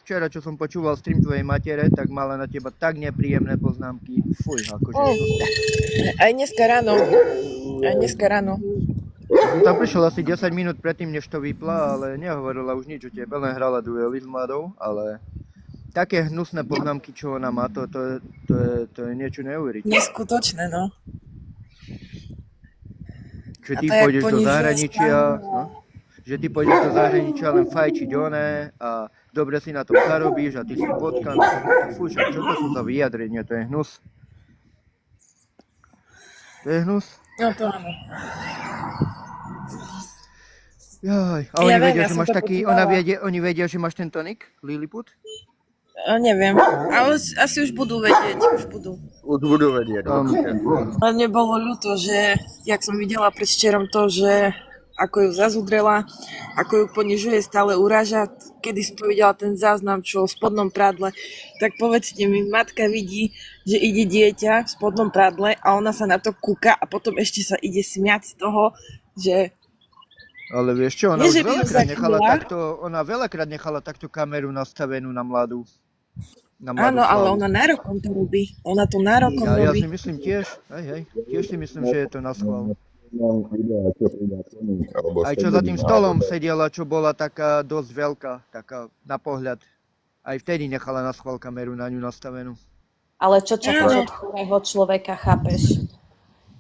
Včera, čo som počúval stream tvojej matere, tak mala na teba tak nepríjemné poznámky. Fuj, akože... Aj dneska ráno. Tam prišla asi 10 minút predtým, než to vypla, ale nehovorila už nič o tebe, len hrala duely s mladou, ale... Také hnusné poznámky, čo ona má, to je niečo neuveriteľné. Neskutočné, no. Že ty pôjdeš do zahraničia, no? Že ty pôjdeš do zahraničia len fajčiť oné a dobre si na tom zarobíš a ty si potkaný. Fúša, čo to sú za vyjadrenie? To je hnus. To je hnus. No to áno. Jaj, a oni vedia, že máš taký, oni vedia, že máš ten tonik, Lilliput? Neviem, ale asi už budú vedieť, Už budú vedieť. Ale mne bolo ľúto, že jak som videla predvčerom to, že ako ju zazudrela, ako ju ponižuje, stále uráža, kedy som to videla ten záznam, čo v spodnom prádle, tak povedzte mi, matka vidí, že ide dieťa v spodnom prádle a ona sa na to kúka a potom ešte sa ide smiať z toho, že... Ale vieš čo, ona veľakrát nechala takto kameru nastavenú na mladú. Áno, ale ona nárokom to robí. Ona to nárokom robí. Ja si myslím tiež, tiež si myslím, že je to na schvál. Aj čo za tým stolom sedela, čo bola taká dosť veľká, taká na pohľad. Aj vtedy nechala na schvál kameru na ňu nastavenú. Ale čo čakáš od chorého človeka, chápeš?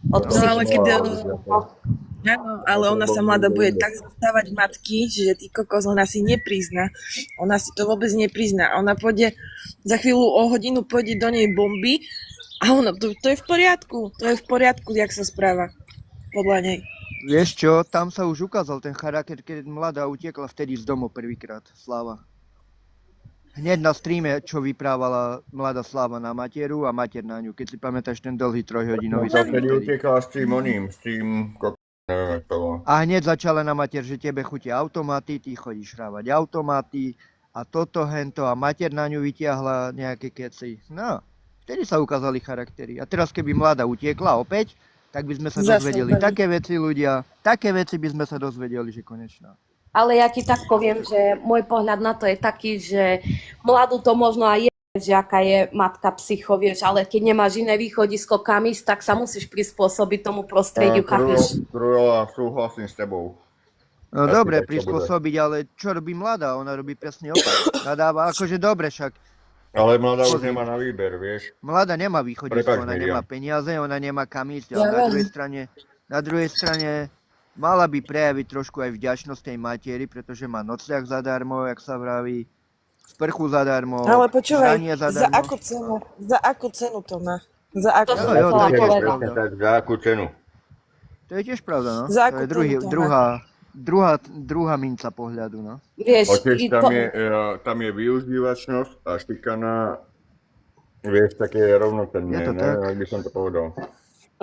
Od Áno, ale ona sa mladá bude tak zastávať matky, že ty kokos, ona si neprizná. Ona si to vôbec neprizná. Ona pôjde, za chvíľu o hodinu pôjde do nej bomby a ona, to je v poriadku. To je v poriadku, jak sa správa. Podľa nej. Vieš čo, tam sa už ukázal ten charakter, keď mladá utiekla vtedy z domu prvýkrát, Sláva. Hneď na streame, čo vyprávala mladá Sláva na materu a mater na ňu, keď si pamätáš ten dlhý 3-hodinový stream. Vtedy utiekla s tým A hneď začala na mater, že tebe chutia automaty, ty chodíš hrávať automaty a toto, hento a mater na ňu vytiahla nejaké keci. No, vtedy sa ukázali charaktery. A teraz keby mladá utiekla opäť, tak by sme sa dozvedeli také veci, ľudia, také veci by sme sa dozvedeli, že konečná. Ale ja ti tak poviem, že môj pohľad na to je taký, že mladú to možno aj je, že aká je matka psycho, vieš, ale keď nemáš iné východisko kam ísť, tak sa musíš prispôsobiť tomu prostrediu, chápeš? Druhá, súhlasím s tebou. No dobre, prispôsobiť, ale čo robí mladá? Ona robí presne opak. Nadáva, akože dobre však. Ale mladá už nemá na výber, vieš. Mladá nemá východisko, ona nemá peniaze, ona nemá kam ísť, ale na druhej strane mala by prejaviť trošku aj vďačnosť tej matieri, pretože má nocľah zadarmo, jak sa vraví, sprchu zadarmo, ale počúvaj, zadarmo. Za akú cenu to má? Za akú cenu? To je tiež pravda, no. Za To je druhá minca pohľadu, no. Vieš, tam je využívačnosť a šikana, vieš, také rovnocenné, ne? Ak by som to povedal.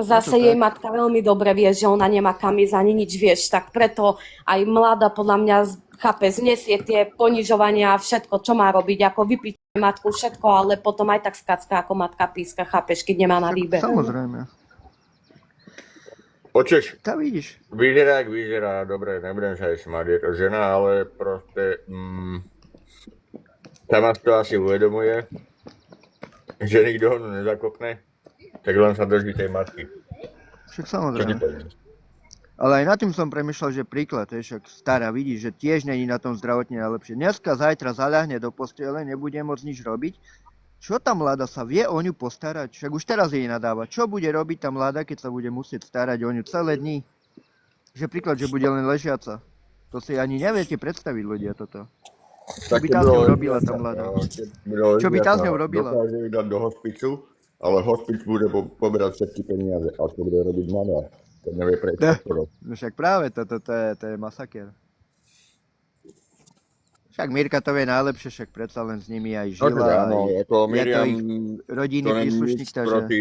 Zase jej matka veľmi dobre vie, že ona nemá kam ísť ani nič, vieš, tak preto aj mladá podľa mňa chápe, znesie tie ponižovania a všetko, čo má robiť, ako vypiť matku, všetko, ale potom aj tak skacká ako matka píska, chápeš, keď nemá na výber. Samozrejme. Počeš, Tá vidíš. vyzerá, jak vyzerá, dobre, nebudem sa aj smáť, je to žena, ale proste sama to asi uvedomuje, že nikto ho nezakopne. Tak len sa drží tej matky. Však samozrejme. Ale aj nad tým som premýšľal, že príklad, však stará vidí, že tiež není na tom zdravotne najlepšie. Dneska, zajtra zaľahne do postele, nebude môcť nič robiť. Čo tá mladá sa vie o ňu postarať? Však už teraz jej nadáva. Čo bude robiť tá mladá, keď sa bude musieť starať o ňu celé dni? Že príklad, že bude len ležiaca. To si ani neviete predstaviť, ľudia, toto. Čo by tá s ňou robila tá mladá? Čo by tá s ňou robila? Dokáže ju dať do hospicu, ale hospic bude poberať všetky peniaze. A čo bude robiť mladá? To nevie prečo. No však práve, to je masaker. Však Mirka to vie najlepšie, však predsa len s nimi aj žila. Áno, ako Miriam, rodinný to není príslušník, nič proti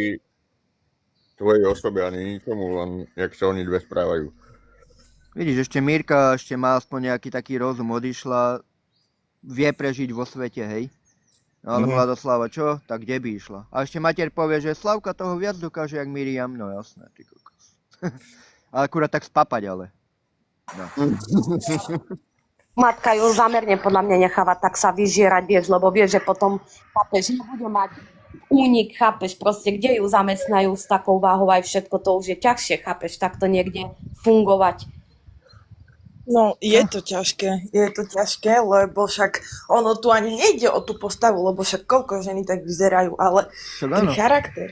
tvojej osobe ani ničomu, len jak sa oni dve správajú. Vidíš, ešte Mirka má aspoň nejaký taký rozum, odišla, vie prežiť vo svete, hej. No ale Mladoslava čo? Tak kde by išla? A ešte mater povie, že Slavka toho viac dokáže, jak Miriam. No jasné, ty kokos. A akurát tak spapať, ale. No. Matka ju zamerne podľa mňa necháva tak sa vyžierať, vieš, lebo vieš, že potom, chápeš, nebude mať únik, chápeš, proste, kde ju zamestnajú s takou váhou aj všetko, to už je ťažšie, chápeš, takto niekde fungovať. No, je to ťažké, lebo však ono tu ani nejde o tú postavu, lebo však koľko ženy tak vyzerajú, ale Však ten áno. charakter.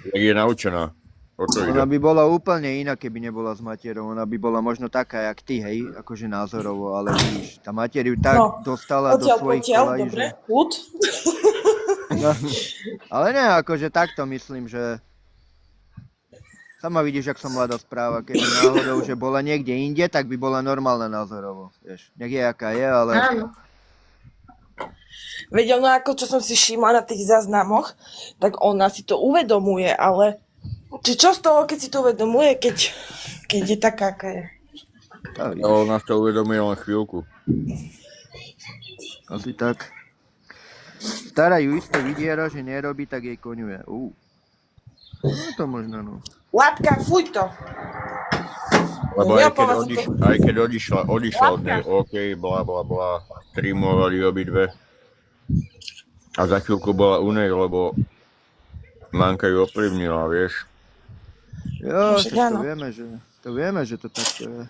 Jak je naučená. O to Ona ide. by bola úplne iná, keby nebola s matierou. Ona by bola možno taká, jak ty, hej, akože názorovo, ale vidíš, tá matier ju tak No, dostala do Odtiaľ svojich potiaľ, kolají, dobre, že... kľud. No, ale ne, akože takto myslím, že... Sama vidíš, jak sa mladá správa, keby náhodou, že bola niekde inde, tak by bola normálna názorovo, vieš. Nech je, aká je, ale... Áno. Veď ono, ako čo som si všimla na tých záznamoch, tak ona si to uvedomuje, ale čo z toho, keď si to uvedomuje, keď je taká, aká je? Tá, vidíš, No, nás to uvedomuje len chvíľku. asi tak. Stará ju isto vydiera, že nerobí, tak jej koňuje. No to možno, no. Látka, fuj to! Lebo Ja aj keď odišla od nej, OK, bla bla bla, streamovali obidve. A za chvíľku bola u nej, lebo Manka ju ovplyvnila, vieš. Jo, Však však áno. to vieme, že to takto je.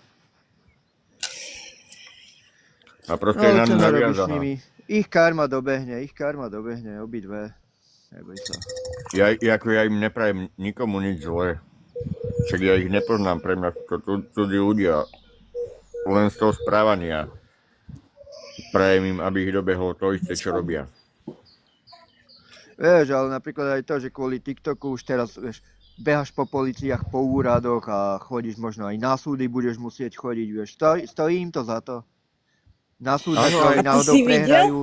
A proste No, je na čo ňu narobíš s naviazaná. nimi? Ich karma dobehne, obidve. Neboj sa. Ja im neprajem nikomu nič zlé. Však ja ich nepoznám, pre mňa sú to cudzí ľudia. Len z toho správania. Prajem im, aby ich dobehlo to isté, čo robia. Vieš, ale napríklad aj to, že kvôli TikToku už teraz, vieš, behaš po policiách, po úradoch a chodíš možno aj na súdy, budeš musieť chodiť, vieš. Stojí im to za to. Na súde Áno, to aj a ty náhodou si videl? prehrajú.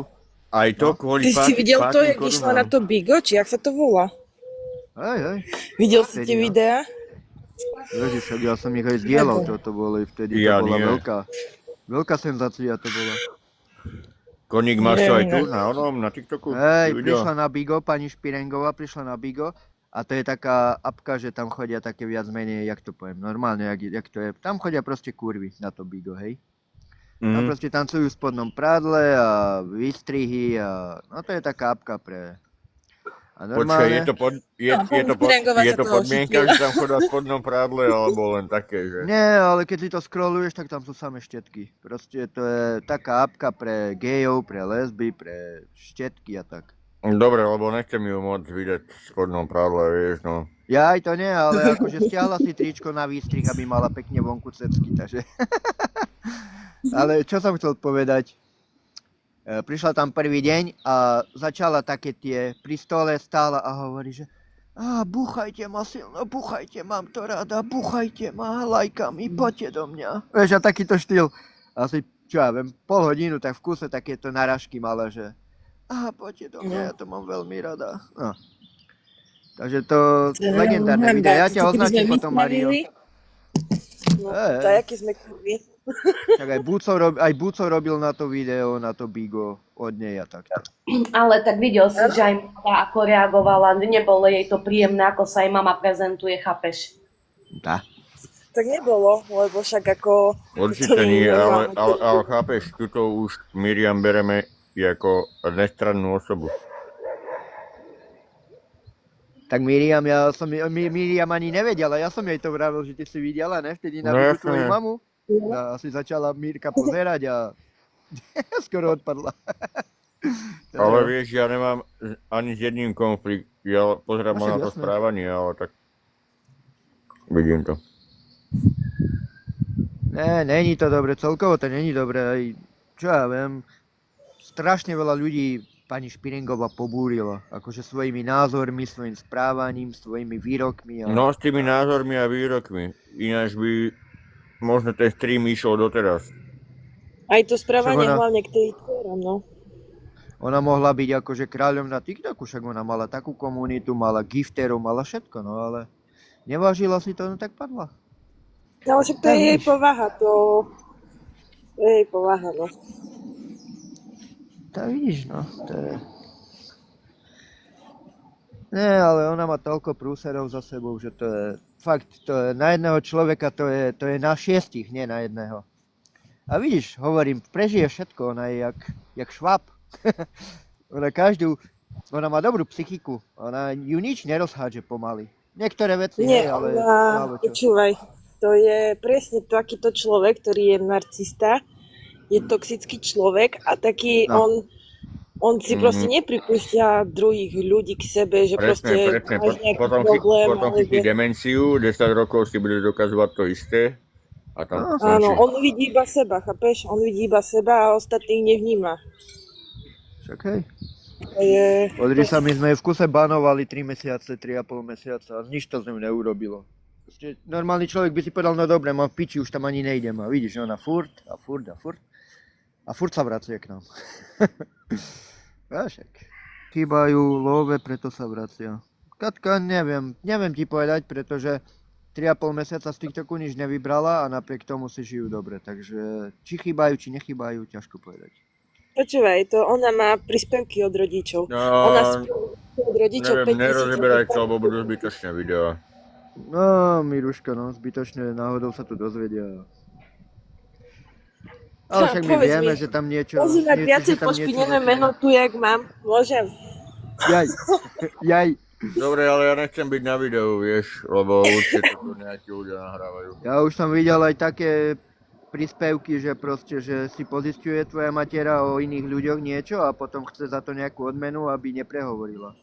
Aj to kvôli Ty si videl to, jak korunám. išla na to Bigo, či jak sa to volá? Hej. Videl si Vtedy, tie no. videá? Ježiš, však ja som ich aj zdieľal, čo to bolo, vtedy Ja to bola nie. veľká senzácia to bola. Koník, máš to aj tu, Neviem, na TikToku? Hej, Si videl? prišla na Bigo, pani Špirengová prišla na Bigo a to je taká apka, že tam chodia také viac menej, jak to poviem, normálne, jak to je. Tam chodia proste kurvy na to Bigo, hej. A Mhm. proste tancujú v spodnom prádle a výstrihy a no to je taká apka pre... A Počkaj, normálne... Špirengová je sa to toho podmienka, chytila. že tam chodia v spodnom prádle, alebo len také, že? Nie, ale keď si to scrolluješ, tak tam sú samé štetky. Proste to je taká apka pre gejov, pre lesby, pre štetky a tak. Dobre, lebo nechcem ju môcť vidieť v spodnom prádle, vieš, no. Ja aj to nie, ale akože stiahla si tričko na výstrih, aby mala pekne vonku cecky, takže... Ale čo som chcel povedať? Prišla tam prvý deň a začala také tie, pri stole stála a hovorí, že búchajte ma silno, búchajte, mám to rada, búchajte ma, lajkami, poďte do mňa. Vieš, a takýto štýl. Asi, čo ja viem, pol hodinu, tak v kuse takéto narážky mala, že poďte do mňa, ja to mám veľmi rada. No. Takže to legendárne video. Ja ťa označím potom, Mario. No, dajaký sme kurvy. Tak aj Buco robil na to video, na to Bigo od nej a takto. Ale tak videl si, že aj mama ako reagovala, nebolo jej to príjemné, ako sa jej mama prezentuje, chápeš? Tá. Tak nebolo, lebo však ako... Určite nie, ale chápeš, tuto už Miriam bereme ako nestrannú osobu. Tak Miriam ani nevedela, ja som jej to vravil, že ty si videla, ne? Vtedy na No Bigu jasné. tvoju mamu. A asi začala Mírka pozerať a skoro odpadla. Ale vieš, ja nemám ani s jedným konflikt. Ja pozerám Však na to jasné. správanie, ale tak vidím to. Ne, není to dobre, celkovo to není dobre. Aj, čo ja viem, strašne veľa ľudí pani Špirengová pobúrila. Akože svojimi názormi, svojim správaním, svojimi výrokmi. No s tými názormi a výrokmi. Ináč by možno ten stream išiel doteraz. Aj to správanie Však ona- hlavne k tej dcerám, no. Ona mohla byť akože kráľom na TikToku, však ona mala takú komunitu, mala gifterov, mala všetko, no ale nevážila si to, no tak padla. Ale však to je jej povaha, to je jej povaha, no. Tak vidíš, no, to je... Nie, ale ona má toľko prúserov za sebou, že to je... Fakt, to je na jedného človeka, to je na 6, nie na jedného. A vidíš, hovorím, prežije všetko, ona je jak šváb. Ona má dobrú psychiku, ona ju nič nerozhádže pomaly. Niektoré veci nie, Nie, ale ona, málo čo. počúvaj, to je presne takýto človek, ktorý je narcista, je toxický človek a taký No. on si proste nepripúšťa druhých ľudí k sebe, že proste Presne. máš nejaký Potom problém, chytí alebo... demenciu, 10 rokov si bude dokazovať to isté a tam No. Áno, skončí. on vidí iba seba, chápeš? On vidí iba seba a ostatných nevníma. Však hej. To je... Podri sa, my sme ju v kuse banovali 3 mesiace, 3,5 mesiaca a nič to z ňou neurobilo. Proste normálny človek by si povedal, no dobre, mám v piči, už tam ani nejdem. A vidíš, ona furt. A furt sa vracia k nám. A však. Chýbajú love, preto sa vracia. Katka, neviem ti povedať, pretože 3,5 mesiaca z TikToku nič nevybrala a napriek tomu si žijú dobre. Takže či chýbajú, či nechýbajú, ťažko povedať. Počúvaj, to ona má príspevky od rodičov. No, Ona od rodičov neviem, 5 000 nerozeberaj to, lebo budú zbytočné videá. No, Miruška, no, zbytočne náhodou sa tu dozvedia. Ale však my Povedz vieme, mi, že tam niečo... Pozerať že viacej tam pošpinené niečo- meno tu, jak mám. Môžem? Jaj. Dobre, ale ja nechcem byť na videu, vieš, lebo určite to tu nejakí ľudia nahrávajú. Ja už som videl aj také príspevky, že proste, že si pozisťuje tvoja matera o iných ľuďoch niečo a potom chce za to nejakú odmenu, aby neprehovorila.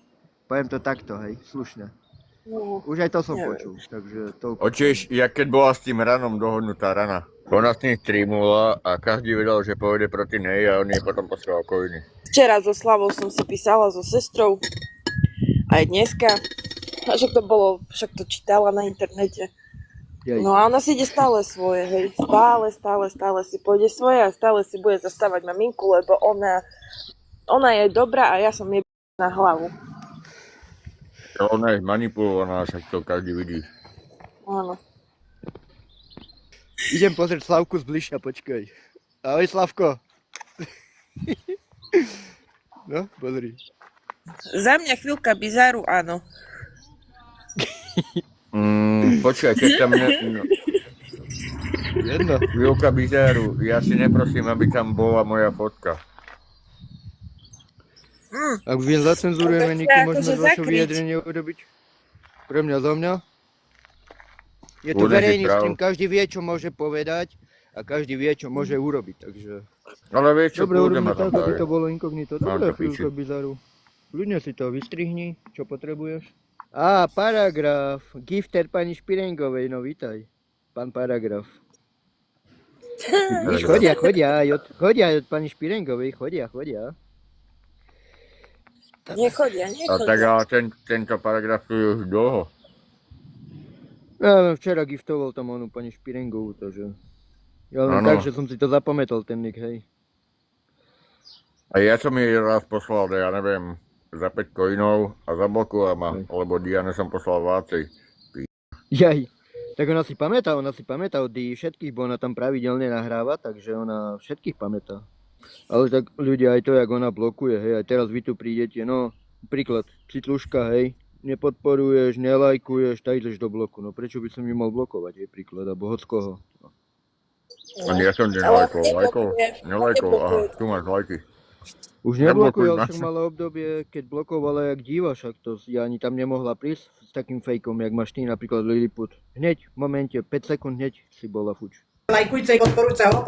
Poviem to takto, hej, slušne. No. Už aj to som Neviem. počul, takže toľko. Očieš, jak keď bola s tým Ranom dohodnutá Rana. Ona s tým streamovala a každý vedel, že pôjde proti nej a on jej potom poslal coiny. Včera so Slavou som si písala so sestrou. Aj dneska. A však to čítala na internete. Jaj. No a ona si ide stále svoje, hej. Stále si pôjde svoje a stále si bude zastávať maminku, lebo ona je dobrá a ja som jej na hlavu. Ona je manipulovaná, však to každý vidí. Áno. Idem pozrieť Slavku zbližšia, počkaj. Ahoj, Slavko. No, pozri. Za mňa chvíľka bizáru, áno. Počkaj, keď tam Jedno. chvíľka bizáru, ja si neprosím, aby tam bola moja fotka. Ak vy zacenzurujeme, Tak Niky, sa môžeme akože z vašho zakryť. vyjadrenie urobiť? Pre mňa, za mňa? Je to Určite verejný právo. stream, každý vie, čo môže povedať a každý vie, čo môže urobiť, takže... Ale vieš čo, Dobre, kľudne urobíme ma tam tak, aby daj. to bolo inkognito. Mám Dobre, to piči. chvíľka bizaru. Ľudne si to vystrihni, čo potrebuješ. Á, paragraf. Gifter pani Špirengovej, no vítaj. Pán paragraf. Víš, chodia aj od pani Špirengovej, chodia. Nechodia. A tak ale tento paragraf tu je už dlho. Ja včera giftoval tam onu pani Špirengovú, takže... Ja len Áno. tak, že som si to zapamätal, ten nick, hej. A ja som jej raz poslal, ja neviem, za 5 coinov a zablokovala ma, Hej. lebo Diane som poslal vácej. Jaj. Tak ona si pamätá od všetkých, bo ona tam pravidelne nahráva, takže ona všetkých pamätá. Ale tak ľudia aj to, jak ona blokuje, hej, aj teraz vy tu prídete, no, príklad, citluška, hej, nepodporuješ, nelajkuješ, tak ideš do bloku, no prečo by som ju mal blokovať, hej, príklad, alebo hoď koho. No. Ani ja som nelajkol, aha, tu máš lajky. Už Neblokuj neblokuje, ale ma. však mala obdobie, keď blokovala jak diva, však to ja ani tam nemohla prísť s takým fejkom, jak máš ty, napríklad Lilliput. Hneď, v momente, 5 sekúnd hneď si bola fuč. Lajkujte, podporujte ho,